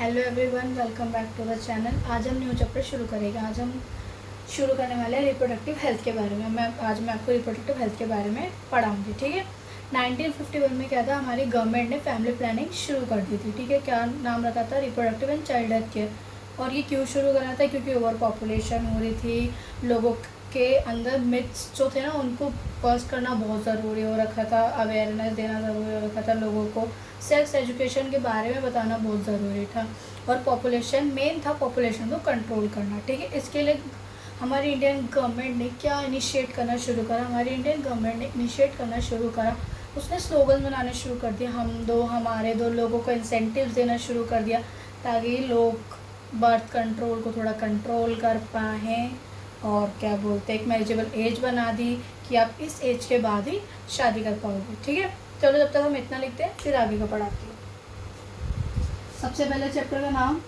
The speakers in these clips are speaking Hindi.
Hello everyone, welcome back to the channel. आज हम न्यू चैप्टर शुरू करेंगे। आज हम शुरू करने वाले हैं रिप्रोडक्टिव हेल्थ के बारे में। आज मैं आपको रिप्रोडक्टिव हेल्थ के बारे में पढ़ाऊंगी। ठीक है। 1951 में क्या था, हमारी गवर्नमेंट ने फैमिली प्लानिंग शुरू कर दी थी। ठीक है। क्या नाम रखा था? Reproductive and child health care. और ये क्यों शुरू करना था? क्योंकि ओवर पॉपुलेशन हो रही थी, लोगों के अंदर मिथ्स जो थे ना उनको बस्ट करना बहुत ज़रूरी हो रखा था, अवेयरनेस देना ज़रूरी हो रखा था, लोगों को सेक्स एजुकेशन के बारे में बताना बहुत ज़रूरी था। और पॉपुलेशन मेन था, पॉपुलेशन को कंट्रोल करना। ठीक है। इसके लिए हमारी इंडियन गवर्नमेंट ने क्या इनिशिएट करना शुरू करा? हमारी इंडियन गवर्नमेंट ने इनिशिएट करना शुरू करा, उसने स्लोगन बनाने शुरू कर दिया। हम दो हमारे दो, लोगों को इंसेंटिव्स देना शुरू कर दिया ताकि लोग बर्थ कंट्रोल को थोड़ा कंट्रोल कर पाएँ। और क्या बोलते हैं, एक मैरिजेबल एज बना दी कि आप इस एज के बाद ही शादी कर पाओगे। ठीक है। चलो जब तक हम इतना लिखते हैं फिर आगे का पढ़ाती हूँ। सबसे पहले चैप्टर का नाम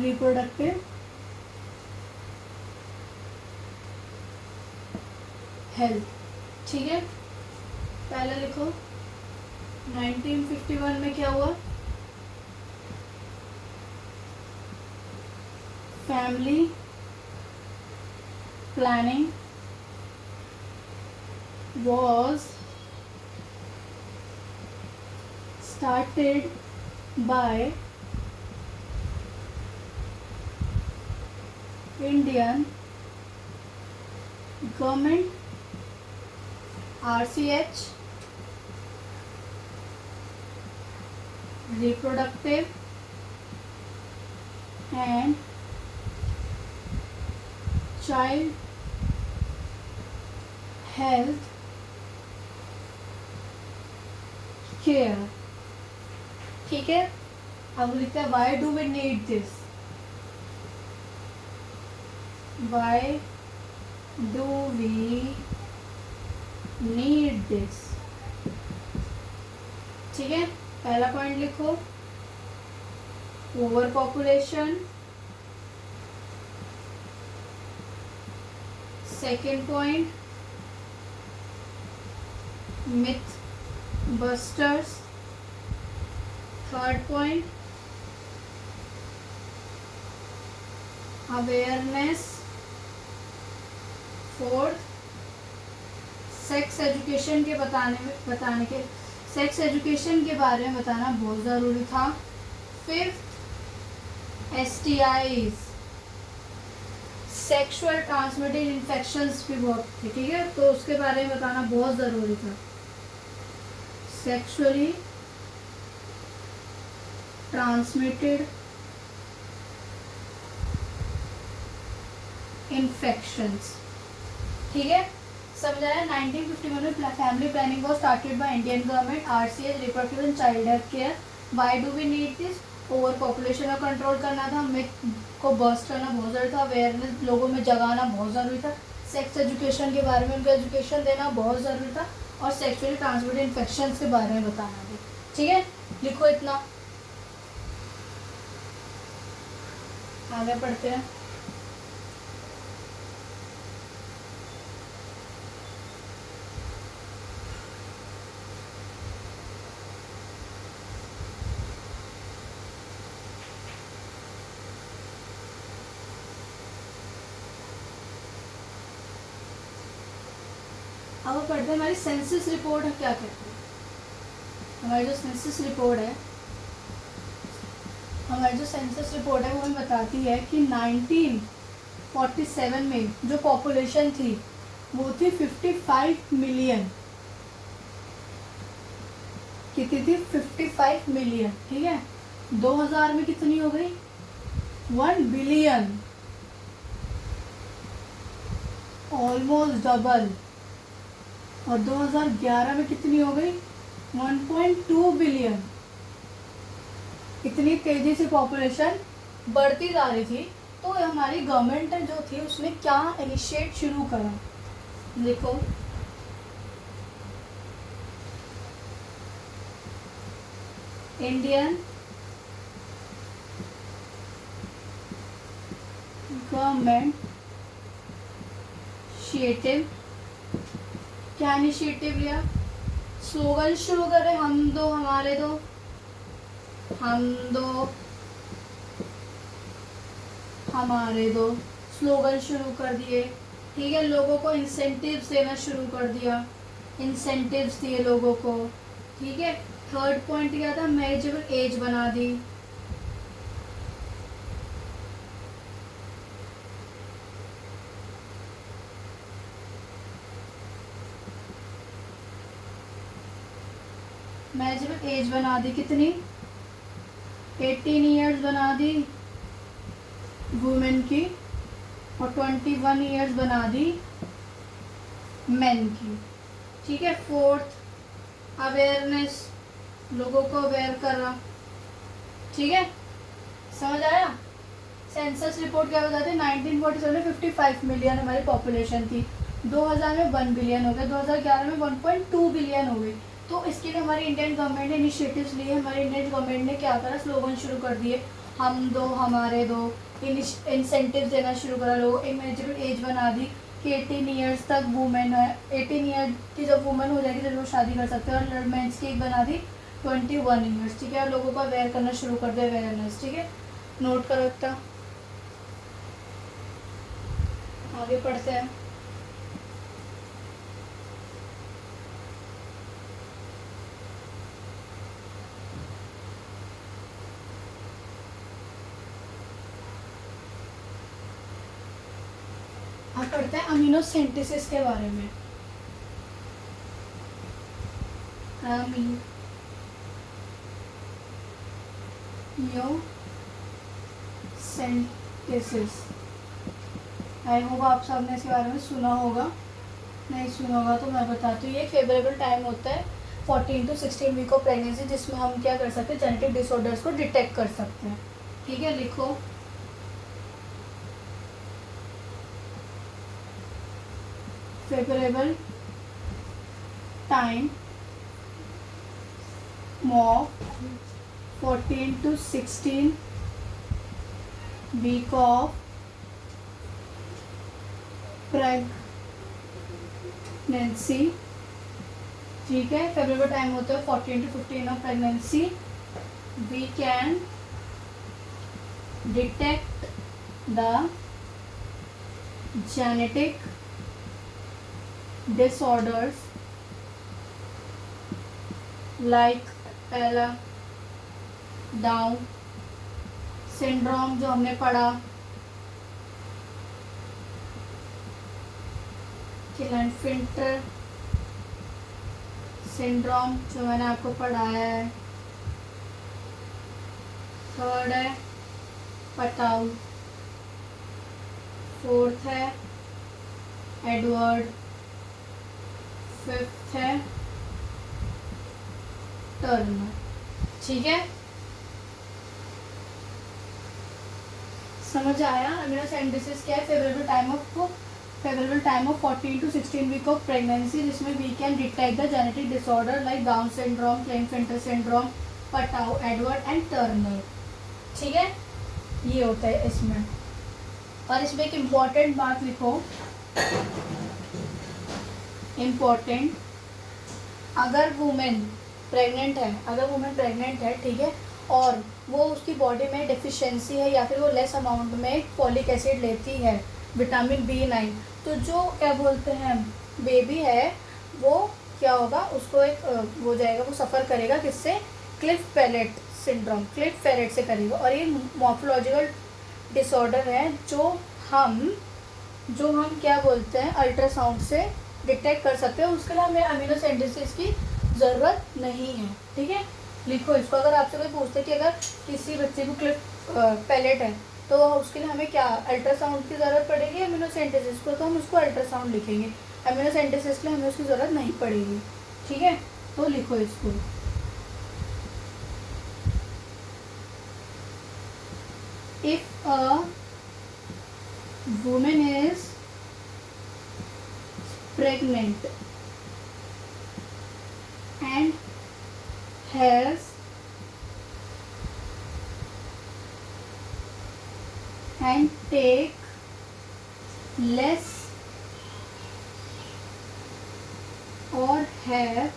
रिप्रोडक्टिव हेल्थ। ठीक है। पहले लिखो 1951 में क्या हुआ? Family planning was started by Indian government, RCH, reproductive and child health care। ठीक है। अब लिखते हैं why do we need this. Why do we need this. ठीक है। पहला पॉइंट लिखो, over population. Second point, myth busters. Third point, awareness. Fourth, sex education के बताने के सेक्स एजुकेशन के बारे में बताना बहुत ज़रूरी था। Fifth, STIs, sexual transmitted infections भी बहुत थे। ठीक है। तो उसके बारे में बताना बहुत ज़रूरी था। Sexually transmitted infections. ठीक है। समझाया। 1951 में family planning was started by Indian government, RCH, reproductive and child health care. Why do we need this? Over population को कंट्रोल करना था, मिथ को बस्ट करना बहुत ज़रूरी था, अवेयरनेस लोगों में जगाना बहुत ज़रूरी था, सेक्स एजुकेशन के बारे में उनको एजुकेशन देना बहुत ज़रूरी था, और सेक्सुअली ट्रांसमिटेड इन्फेक्शन के बारे में बताना भी। ठीक है। लिखो इतना। आगे पढ़ते हैं। अब पढ़ते हैं हमारी सेंसस रिपोर्ट क्या कहती है। हमारी जो सेंसस रिपोर्ट है वो हमें बताती है कि 1947 में जो पॉपुलेशन थी वो थी 55 मिलियन। कितनी थी? 55 मिलियन। ठीक है। 2000 में कितनी हो गई? 1 बिलियन, ऑलमोस्ट डबल। और 2011 में कितनी हो गई? 1.2 बिलियन। इतनी तेजी से पॉपुलेशन बढ़ती जा रही थी। तो हमारी गवर्नमेंट जो थी उसने क्या इनिशिएट शुरू करा? देखो, इंडियन गवर्नमेंट इनिशिएटिव, क्या इनिशिएटिव लिया? स्लोगन शुरू करें, हम दो हमारे दो, हम दो हमारे दो, स्लोगन शुरू कर दिए। ठीक है, लोगों को इंसेंटिव्स देना शुरू कर दिया, इंसेंटिव्स दिए लोगों को। ठीक है, थर्ड पॉइंट क्या था, मैरिजेबल एज बना दी। मैरिजेबल एज बना दी कितनी, 18 ईयर्स बना दी वुमेन की और 21 ईयर्स बना दी मेन की। ठीक है, फोर्थ अवेयरनेस, लोगों को अवेयर करा। ठीक है, समझ आया। सेंसस रिपोर्ट क्या बताती है, 1947 में 55 मिलियन हमारी पॉपुलेशन थी, 2000 में 1 बिलियन हो गए, 2011 में 1.2 बिलियन हो गई। तो इसके लिए हमारी इंडियन गवर्नमेंट ने इनिशिएटिव्स लिए। हमारी इंडियन गवर्नमेंट ने क्या करा, स्लोगन शुरू कर दिए, हम दो हमारे दो, इंसेंटिव देना शुरू करा, लोगों एक मैरिजेबल एज बना दी कि 18 ईयर्स तक वुमेन है, 18 ईयर की जब वुमेन हो जाएगी जब वो शादी कर सकते हैं। और मेंस की एक बना दी 21 ईयर्स। ठीक है, और लोगों को अवेयर करना शुरू कर दिया, अवेयरनेस। ठीक है, नोट करो इतना, आगे पढ़ते हैं। अब पढ़ते हैं अमीनो सिंथेसिस के बारे में। अमीनो सिंथेसिस, आई होप आप सबने इसके बारे में सुना होगा, नहीं सुना होगा तो मैं बताती हूँ। ये फेवरेबल टाइम होता है 14 to 16 वीक ऑफ प्रेगनेंसी, जिसमें हम क्या कर सकते हैं, जेनेटिक डिसऑर्डर्स को डिटेक्ट कर सकते हैं। ठीक है, लिखो favourable time of 14 to 16 week of pregnancy. ठीक है, फेवरेबल टाइम होता है 14 to 15 of pregnancy. We can detect the genetic disorders like पहला डाउन सिंड्रोम जो हमने पढ़ा, क्लेनफिल्टर सिंड्रोम जो मैंने आपको पढ़ाया है। थर्ड है पटाउ, फोर्थ है एडवर्ड, फिफ्थ है टर्नर। ठीक है, समझ आया। अमीनो सिंथेसिस क्या है, favourable time of 14 to 16 week of pregnancy, जिसमें we can detect the genetic disorder like Down syndrome, Klinefelter syndrome, Patau, Edward and Turner. ठीक है, ये होता है इसमें। और इसमें एक इम्पॉर्टेंट बात लिखो, इम्पॉर्टेंट, अगर वुमेन प्रेग्नेंट है, ठीक है, और वो उसकी बॉडी में डेफिशिएंसी है या फिर वो लेस अमाउंट में फॉलिक एसिड लेती है, विटामिन B9, तो जो क्या बोलते हैं बेबी है वो क्या होगा, उसको एक हो जाएगा, वो सफ़र करेगा किससे, cleft palate syndrome, cleft palate से करेगा। और ये मॉर्फोलॉजिकल डिसऑर्डर है जो हम क्या बोलते हैं अल्ट्रासाउंड से डिटेक्ट कर सकते हैं। उसके लिए हमें अमीनो सिंथेसिस की ज़रूरत नहीं है। ठीक है, लिखो इसको। अगर आपसे कोई पूछते कि अगर किसी बच्चे को क्लिफ पैलेट है तो उसके लिए हमें क्या अल्ट्रासाउंड की ज़रूरत पड़ेगी, अमीनो सिंथेसिस को, तो हम उसको अल्ट्रासाउंड लिखेंगे। अमीनो सिंथेसिस के लिए हमें उसकी ज़रूरत नहीं पड़ेगी। ठीक है, तो लिखो इसको। If a women is pregnant and has and take less or have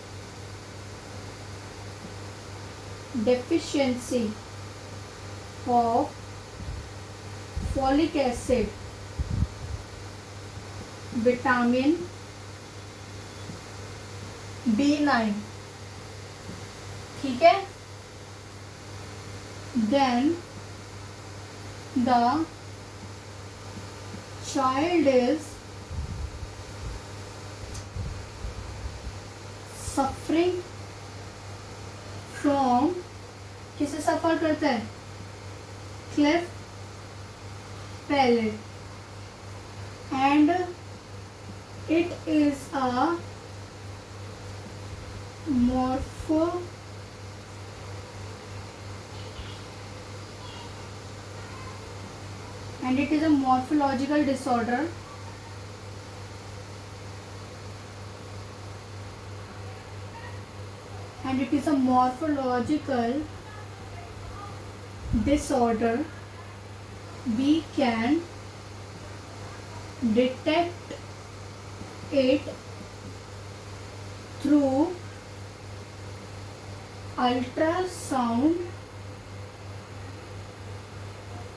deficiency of folic acid, vitamin B9, ठीक है. Then the child is suffering from, किसे सफर करता है, cleft palate, and it is a morphological disorder we can detect it through ultrasound,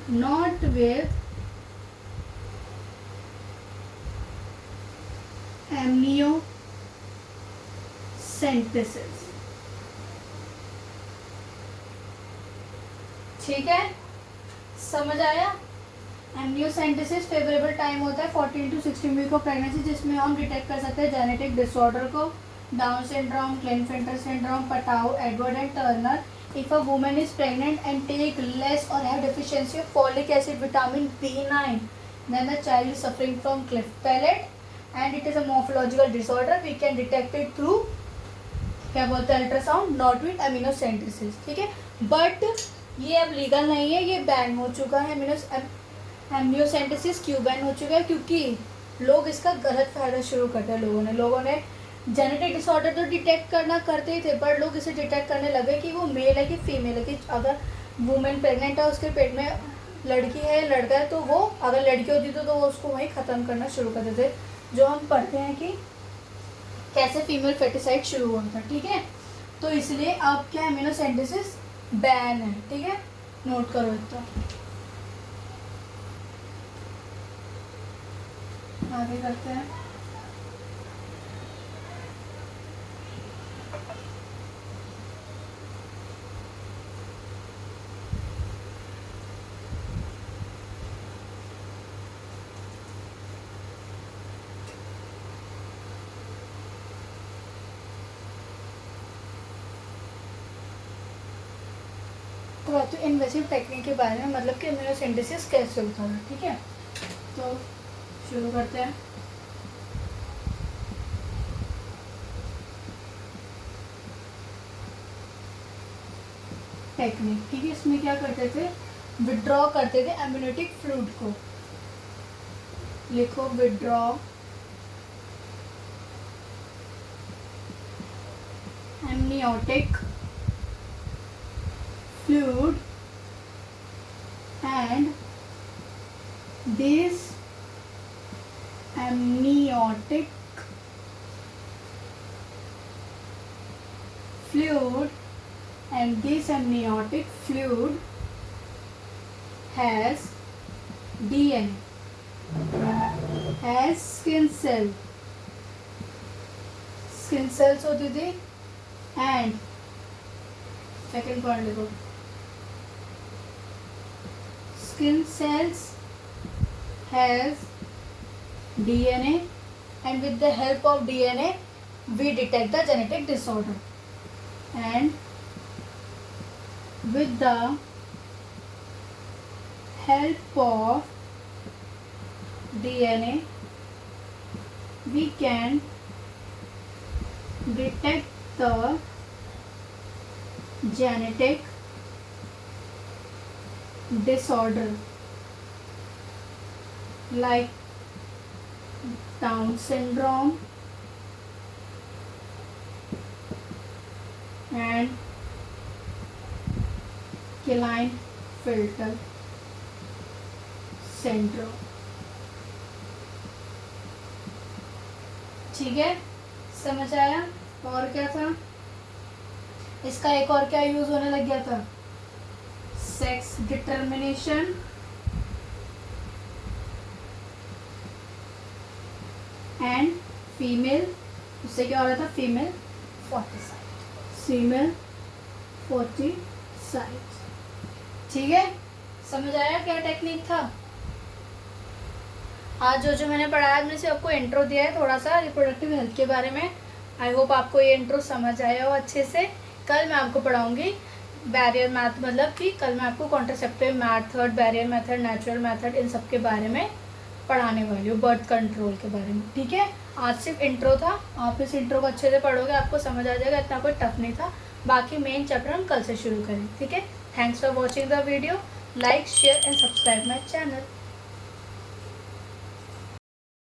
not with amniocentesis. ठीक है, समझ आया. एमनियोसेंटेसिस फेवरेबल टाइम होता है 14 to 16 वीक ऑफ प्रेगनेंसी, जिसमें हम डिटेक्ट कर सकते हैं जेनेटिक डिसऑर्डर को, Down syndrome, Klinefelter syndrome, Patau, Edward and Turner. If a woman is pregnant and take less or have deficiency of folic acid, vitamin B9, then the child is suffering from cleft palate and it is a morphological disorder. We can detect it through, क्या बोलते हैं, अल्ट्रासाउंड, नॉट विथ एमिनोसेंटेसिस. ठीक है, बट ये अब लीगल नहीं है, ये बैन हो चुका है. एमनियोसेंटेसिस क्यों बैन हो चुका है? क्योंकि लोग इसका गलत फायदा शुरू करते हैं. लोगों ने जेनेटिक डिसऑर्डर तो डिटेक्ट करना करते ही थे, पर लोग इसे डिटेक्ट करने लगे कि वो मेल है कि फीमेल है, कि अगर वुमेन प्रेग्नेंट है, उसके पेट में लड़की है लड़का है, तो वो अगर लड़की होती तो वो उसको वहीं ख़त्म करना शुरू कर देते. जो हम पढ़ते हैं कि कैसे फीमेल फेटिसाइड शुरू हुआ था. ठीक है, तो इसलिए अब क्या एमिनोसेंटेसिस बैन है. ठीक है, नोट करो इतना. आगे करते हैं. तो इन्वेसिव टेक्निक के बारे में, मतलब कि एमिनोसेंटेसिस कैसे होता है. ठीक है, तो शुरू करते हैं. टेक्निक, ठीक है, इसमें क्या करते थे, विड्रॉ करते थे एम्नियोटिक फ्लूइड को. लिखो withdraw amniotic fluid, and this amniotic fluid has DNA, has skin cells होती थी, and सेकेंड पॉइंट लिखो, skin cells has DNA, and with the help of DNA we detect the genetic disorder, and with the help of DNA we can detect the genetic disorder like Down syndrome and Klinefelter syndrome. ठीक है, समझ आया. और क्या था, इसका एक और क्या यूज होने लग गया था, सेक्स डिटर्मिनेशन एंड फीमेल, उससे क्या हो रहा था, फीमेल फोर्टिसाइड, फीमेल फोर्टिसाइड। ठीक है, समझ आया क्या टेक्निक था। आज जो मैंने पढ़ाया, मैंने सिर्फ आपको इंट्रो दिया है थोड़ा सा रिप्रोडक्टिव हेल्थ के बारे में। आई होप आपको ये इंट्रो समझ आया हो अच्छे से। कल मैं आपको पढ़ाऊंगी बैरियर मैथ, मतलब कि कल मैं आपको contraceptive method, barrier method, natural method, इन सब के बारे में पढ़ाने वाली हूँ, बर्थ कंट्रोल के बारे में। ठीक है, आज सिर्फ इंट्रो था, आप इस इंट्रो को अच्छे से पढ़ोगे आपको समझ आ जाएगा, इतना कोई टफ नहीं था। बाकी मेन चैप्टर हम कल से शुरू करें। ठीक है, thanks for watching the video, like share and subscribe my channel.